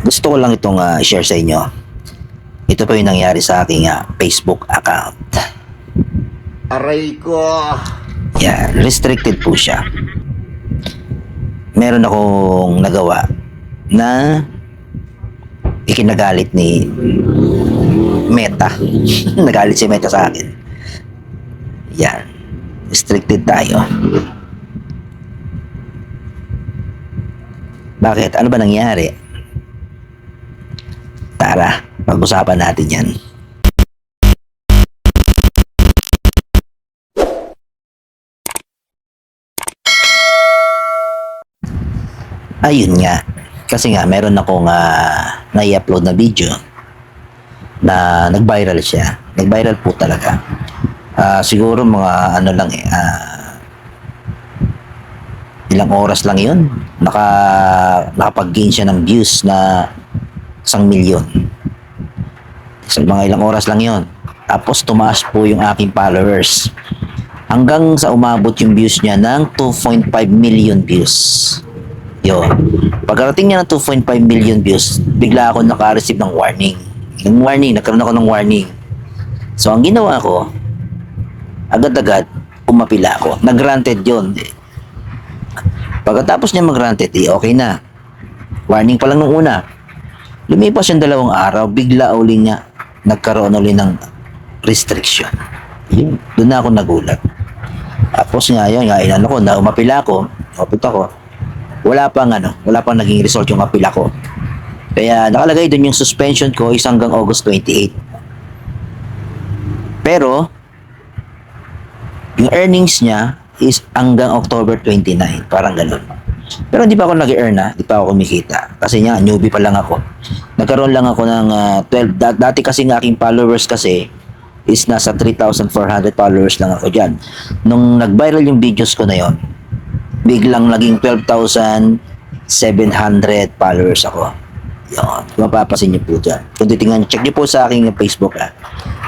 Gusto ko lang itong share sa inyo. Ito pa yung nangyari sa aking Facebook account. Aray ko! Yan, restricted po siya. Meron akong nagawa na ikinagalit ni Meta. Nagalit si Meta sa akin. Yan, restricted tayo. Bakit? Ano ba nangyari? Tara, pag-usapan natin yan. Ayun nga. Kasi nga, meron akong nai-upload na video na nag-viral siya. Nag-viral po talaga. Siguro mga ano lang ilang oras lang yun. Nakapag-gain siya ng views na 1,000,000. So, mga ilang oras lang yun. Tapos tumaas po yung aking followers. Hanggang sa umabot yung views niya ng 2.5 million views. Yun. Pagkarating niya ng 2.5 million views, bigla ako naka-receive ng warning. Yung warning, nagkaroon ako ng warning. So, ang ginawa ko, agad-agad, umapila ako. Nag-granted yun. Pagkatapos niya mag-granted, okay na. Warning pa lang nung una. Lumipas yung 2 araw, bigla uli niya nagkaroon uli ng restriction. Yun. Doon na ako nagulat. Tapos nga yun, inano ko, na umapila ako, wala pang naging result yung apila ko. Kaya nakalagay doon yung suspension ko is hanggang August 28. Pero yung earnings niya is hanggang October 29, parang ganun. Pero hindi pa ako nag-earn hindi pa ako kumikita. Kasi nga, newbie pa lang ako. Nagkaroon lang ako ng 12. Dati kasi ng aking followers kasi is nasa 3,400 followers lang ako dyan. Nung nag-viral yung videos ko na yon, biglang naging 12,700 followers ako. Yun, mapapasin niyo po dyan. Kung titingnan, check niyo po sa aking Facebook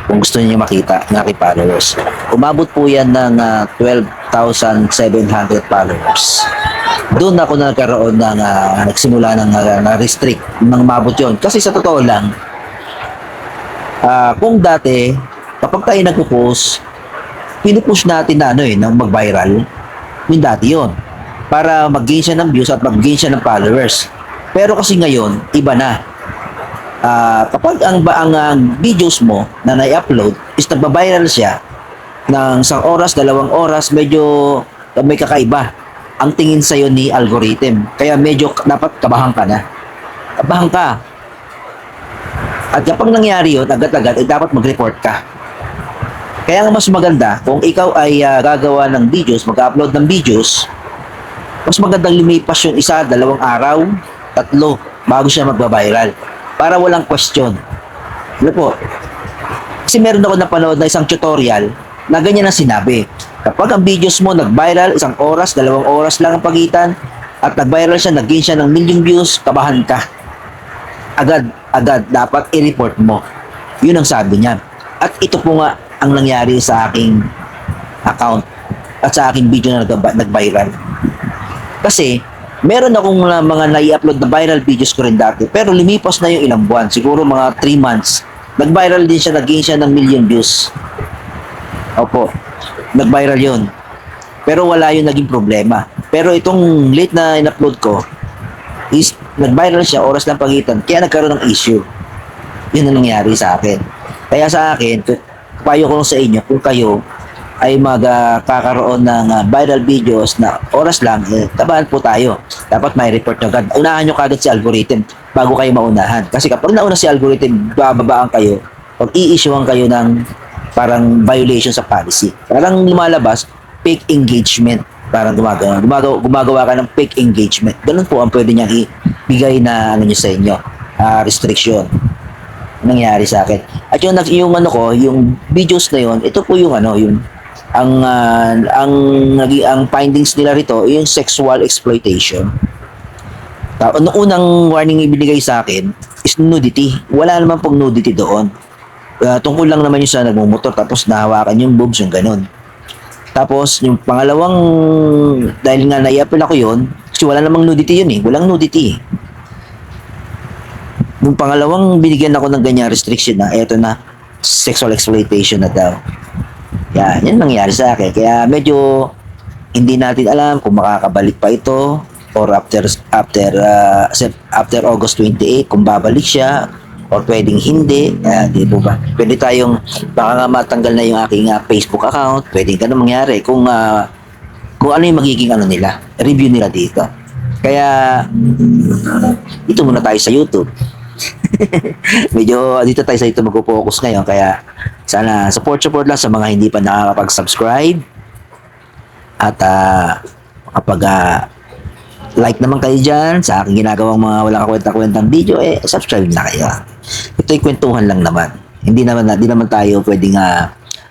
kung gusto niyo makita ng aking followers. Umabot po yan ng 12,700 followers. Doon ako nagkaroon ng nagsimula ng restrict nang mabot yon. Kasi sa totoo lang, kung dati, kapag tayo nagpo-post, pinupush natin na nang mag-viral, yung dati yon, para mag-gain siya ng views at mag-gain siya ng followers. Pero kasi ngayon, iba na. Kapag ang videos mo na na-upload is nagba-viral siya ng 1 oras, 2 oras, medyo may kakaiba ang tingin sa'yo ni algorithm. Kaya medyo dapat kabahan ka na. Kabahan ka. At kapag nangyari yun, agad-agad, dapat mag-report ka. Kaya nga mas maganda, kung ikaw ay gagawa ng videos, mag-upload ng videos, mas magandang lumipas yung 1, 2 araw, 3, bago siya magba-viral. Para walang question. Ano po? Kasi meron ako napanood na isang tutorial na ganyan ang sinabi. Kapag ang videos mo nag-viral, 1 oras, 2 oras lang ang pagitan, at nag-viral siya, nag-gain siya ng 1,000,000 views, kabahan ka. Agad, dapat i-report mo. Yun ang sabi niya. At ito po nga ang nangyari sa aking account at sa aking video na nag-viral. Kasi, meron akong mga nai-upload na viral videos ko rin dati, pero lumipas na yung ilang buwan, siguro mga 3 months. Nag-viral din siya, nag-gain siya ng 1,000,000 views. Opo, nag-viral yun. Pero wala yung naging problema. Pero itong late na in-upload ko, is nag-viral siya, oras lang pagitan, kaya nagkaroon ng issue. Yun ang nangyari sa akin. Kaya sa akin, payo ko sa inyo, kung kayo ay magkakaroon ng viral videos na oras lang, tabahan po tayo. Dapat may report nyo agad. Unahan nyo kagad si algorithm bago kayo maunahan. Kasi kapag nauna si algorithm, bababaan kayo, pag i-issuean kayo ng parang violation sa policy. Parang lumalabas, fake engagement. Parang gumagawa ka ng fake engagement. Ganun po ang pwede niyang ibigay na sa inyo, restriction. Nangyari sa akin. At yung videos na yun, ito po yung ang findings nila rito, yung sexual exploitation. Noong unang warning ibinigay sa akin is nudity. Wala naman pong nudity doon. Tungkol lang naman yung sa nagmumotor tapos nahawakan yung boobs, yung ganun. Tapos yung pangalawang, dahil nga nai-apply ako yun, kasi wala namang nudity yun walang nudity. Nung pangalawang binigyan ako ng ganyan restriction na, eto na, sexual exploitation na daw. Yan nangyari sa akin. Kaya medyo hindi natin alam kung makakabalik pa ito or after August 28 kung babalik siya or pwedeng hindi. Di po ba? Pwede tayong baka nga matanggal na yung aking Facebook account. Pwedeng ganun mangyari kung ano yung magiging ano nila, review nila dito. Kaya dito muna tayo sa YouTube. Medyo dito tayo sa ito magpo-focus ngayon, kaya sana support lang sa mga hindi pa nakakapag-subscribe at kapag like naman kayo dyan sa aking ginagawang mga walang kakwenta-kwentang video, subscribe na kayo. Ito'y kwentuhan lang naman, hindi naman tayo pwedeng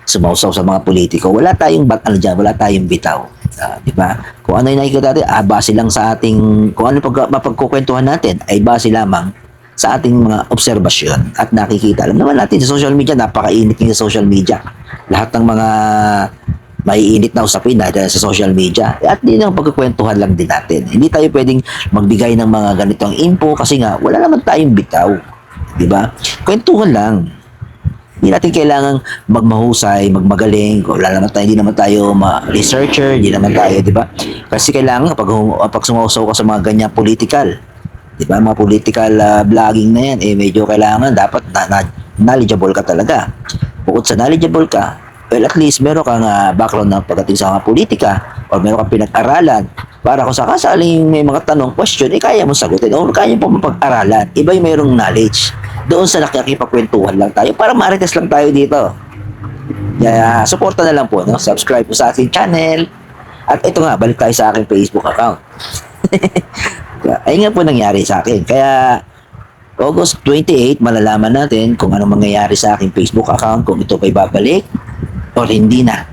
sumausaw sa mga politiko. Wala tayong wala tayong bitaw. Di ba? Kung ano yung nakikita natin, base lang sa ating, kung ano mapagkukwentuhan natin, ay base lamang sa ating mga obserbasyon at nakikita. Alam naman natin sa social media, napakainit ng social media. Lahat ng mga maiinit na usapin dahil sa social media. At din ang pagkukwentuhan lang din natin. Hindi tayo pwedeng magbigay ng mga ganitong info kasi nga wala naman tayong bitaw. Di ba? Kwentuhan lang. Hindi natin kailangan magmahusay, magmagaling. Hindi naman tayo researcher, hindi naman tayo, di ba? Kasi kailangan pag sumausaw ka sa mga ganyang political, di ba? Mga political vlogging na yan, medyo kailangan dapat knowledgeable ka talaga. Bukod sa knowledgeable ka, well, at least meron kang background ng pagdating sa mga politika o meron kang pinag-aralan para kung sakasaling may mga tanong, question, kaya mo sagutin o kaya mo mapag-aralan. Iba yung mayroong knowledge. Doon sa nakikipagkwentuhan lang tayo para marites lang tayo dito. Kaya suporta na lang po, no? Subscribe po sa aking channel. At ito nga, balik tayo sa aking Facebook account. Ay nga po nangyari sa akin. Kaya August 28, malalaman natin kung anong mangyayari sa aking Facebook account, kung ito pa'y babalik o hindi na.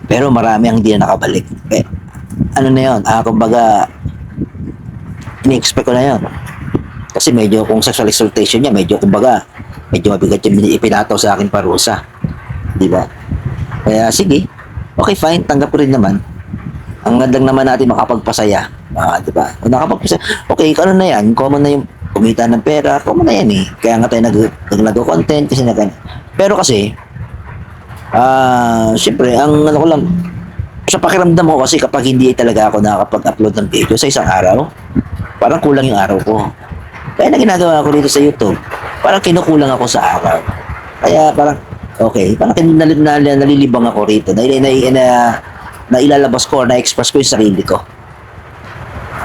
Pero marami ang hindi na nakabalik. Ano na yun? Kumbaga, ini-expect ko na yun. Kasi medyo kung sexual exploitation niya, medyo mabigat yung ipinataw sa akin parusa. Di ba? Kaya sige, okay fine, tanggap ko rin naman. Ang gandang naman natin makapagpasaya. Di ba? Kung nakapagpasaya, okay, ano na yan, common na yung kumita ng pera, common na yan eh. Kaya nga tayo nag-content kasi pero kasi, siyempre, ang ano ko lang, sa pakiramdam ko kasi kapag hindi talaga ako nakakapag-upload ng video sa isang araw, parang kulang yung araw ko. Kaya na ginagawa ko dito sa YouTube, parang kinukulang ako sa araw. Kaya parang, okay, parang nalilibang ako rito. Nailalabas ko, na-express ko yung sarili ko.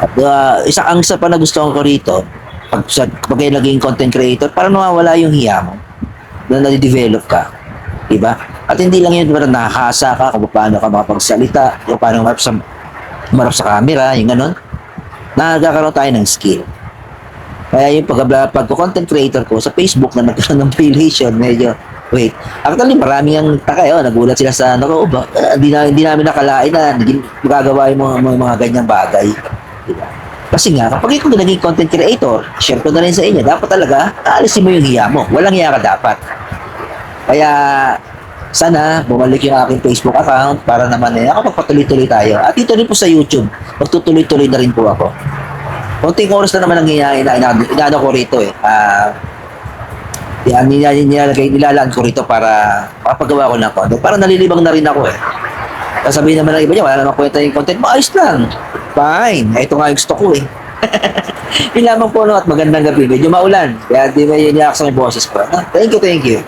At ang isa pa na gusto ko rito, pag kayo naging content creator, parang nawawala yung hiya mo. Na-develop ka. Diba? At hindi lang yun, parang nakakasa ka kung paano ka makapagsalita, kung paano marap sa camera, yung ganun. Nagkakaroon tayo ng skill. Kaya yung pagko-content creator ko sa Facebook na nagkaroon ng violation, medyo, wait. Actually, marami ang taka, nagulat sila sa, hindi namin nakalain na magagawa yung mga ganyang bagay. Diba? Kasi nga, kapag ikaw naging content creator, share ko na rin sa inyo, dapat talaga, aalisin mo yung hiya mo. Walang hiya ka dapat. Kaya, sana bumalik yung aking Facebook account para naman ako pagpatuloy-tuloy tayo. At dito rin po sa YouTube, magtutuloy-tuloy na rin po ako. Konting oras na naman ang inaano ko rito eh. Nilalaan ko rito para makapagawa ko ng content. Para nalilibang na rin ako eh. Sasabihin naman ng iba niya, wala naman kwenta yung content mo. Ayos lang. Fine. Ito nga yung gusto ko eh. Yun lamang po, no, at magandang gabi. Medyo maulan. Kaya di may iniyak sa may boses ko. Thank you.